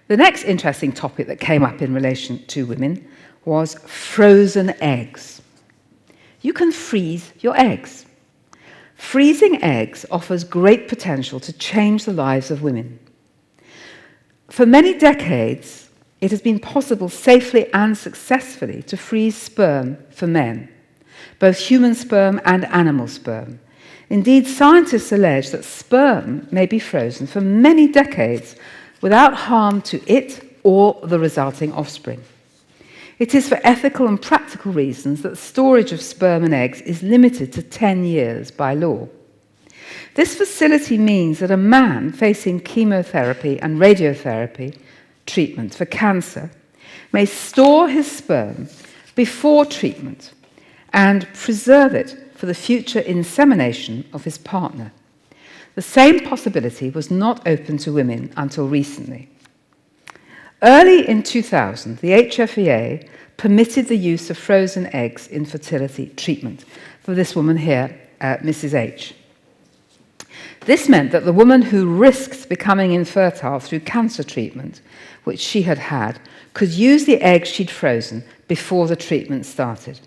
The next interesting topic that came up in relation to women was frozen eggs. You can freeze your eggs. Freezing eggs offers great potential to change the lives of women. For many decades, it has been possible safely and successfully to freeze sperm for men, both human sperm and animal sperm. Indeed, scientists allege that sperm may be frozen for many decades without harm to it or the resulting offspring. It is for ethical and practical reasons that storage of sperm and eggs is limited to 10 years by law. This facility means that a man facing chemotherapy and radiotherapy treatment for cancer may store his sperm before treatment and preserve it for the future insemination of his partner. The same possibility was not open to women until recently. Early in 2000, the HFEA permitted the use of frozen eggs in fertility treatment for this woman here, Mrs. H. This meant that the woman who risked becoming infertile through cancer treatment, which she had had, could use the eggs she'd frozen before the treatment started.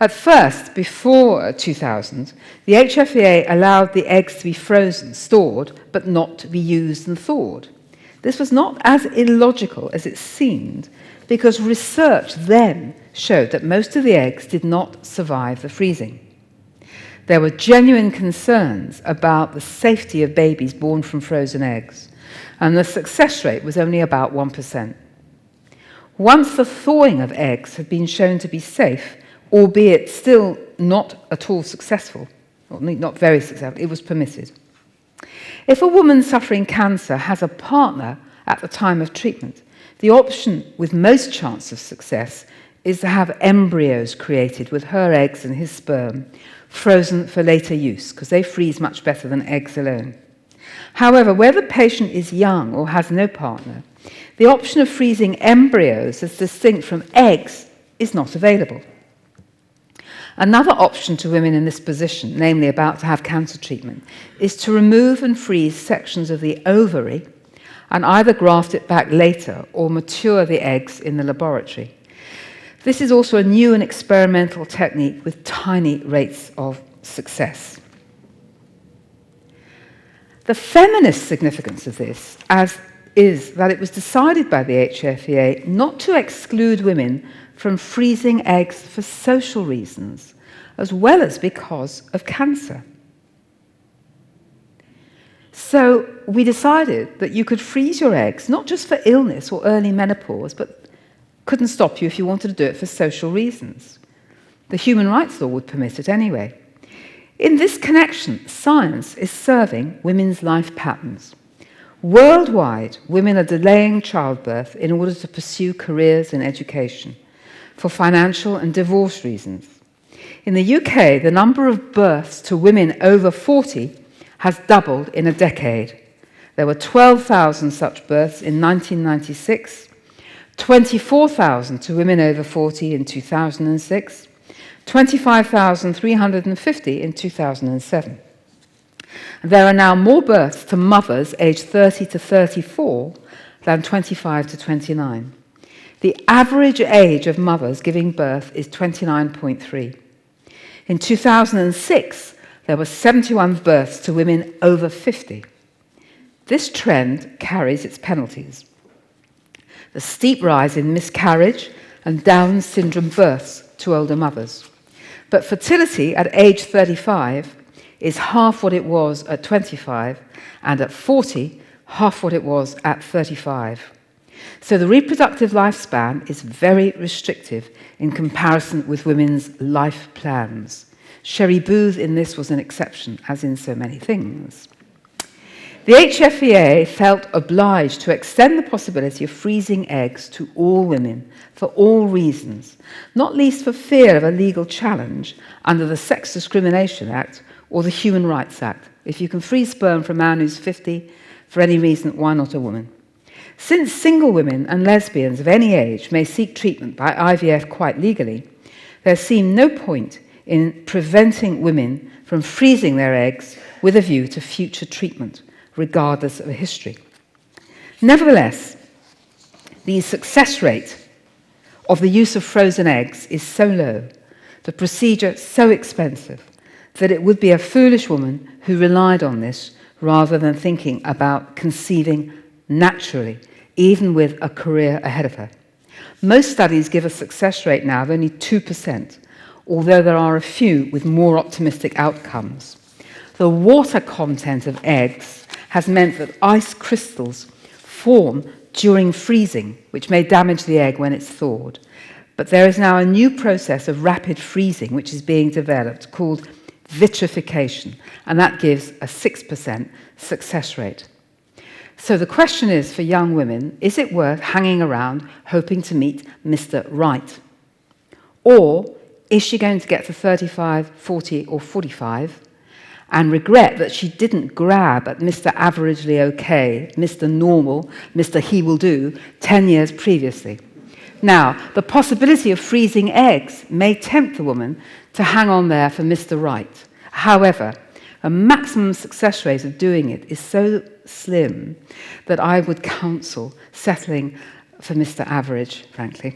At first, before 2000, the HFEA allowed the eggs to be frozen, stored, but not to be used and thawed. This was not as illogical as it seemed, because research then showed that most of the eggs did not survive the freezing. There were genuine concerns about the safety of babies born from frozen eggs, and the success rate was only about 1%. Once the thawing of eggs had been shown to be safe, albeit still not at all successful, or not very successful, it was permitted. If a woman suffering cancer has a partner at the time of treatment, the option with most chance of success is to have embryos created with her eggs and his sperm, frozen for later use, because they freeze much better than eggs alone. However, where the patient is young or has no partner, the option of freezing embryos as distinct from eggs is not available. Another option to women in this position, namely about to have cancer treatment, is to remove and freeze sections of the ovary and either graft it back later or mature the eggs in the laboratory. This is also a new and experimental technique with tiny rates of success. The feminist significance of this is that it was decided by the HFEA not to exclude women from freezing eggs for social reasons, as well as because of cancer. So we decided that you could freeze your eggs, not just for illness or early menopause, but couldn't stop you if you wanted to do it for social reasons. The human rights law would permit it anyway. In this connection, science is serving women's life patterns. Worldwide, women are delaying childbirth in order to pursue careers in education, for financial and divorce reasons. In the UK, the number of births to women over 40 has doubled in a decade. There were 12,000 such births in 1996, 24,000 to women over 40 in 2006, 25,350 in 2007. There are now more births to mothers aged 30 to 34 than 25 to 29. The average age of mothers giving birth is 29.3. In 2006, there were 71 births to women over 50. This trend carries its penalties. The steep rise in miscarriage and Down syndrome births to older mothers. But fertility at age 35 is half what it was at 25, and at 40, half what it was at 35. So the reproductive lifespan is very restrictive in comparison with women's life plans. Sherry Booth in this was an exception, as in so many things. The HFEA felt obliged to extend the possibility of freezing eggs to all women for all reasons, not least for fear of a legal challenge under the Sex Discrimination Act or the Human Rights Act. If you can freeze sperm for a man who's 50, for any reason, why not a woman? Since single women and lesbians of any age may seek treatment by IVF quite legally, there seemed no point in preventing women from freezing their eggs with a view to future treatment, regardless of history. Nevertheless, the success rate of the use of frozen eggs is so low, the procedure so expensive, that it would be a foolish woman who relied on this rather than thinking about conceiving naturally, even with a career ahead of her. Most studies give a success rate now of only 2%, although there are a few with more optimistic outcomes. The water content of eggs has meant that ice crystals form during freezing, which may damage the egg when it's thawed. But there is now a new process of rapid freezing which is being developed called vitrification, and that gives a 6% success rate. So the question is for young women, is it worth hanging around hoping to meet Mr. Right? Or is she going to get to 35, 40 or 45 and regret that she didn't grab at Mr. Averagely okay, Mr. Normal, Mr. He Will Do 10 years previously? Now, the possibility of freezing eggs may tempt the woman to hang on there for Mr. Right. However, a maximum success rate of doing it is so slim that I would counsel settling for Mr. Average, frankly.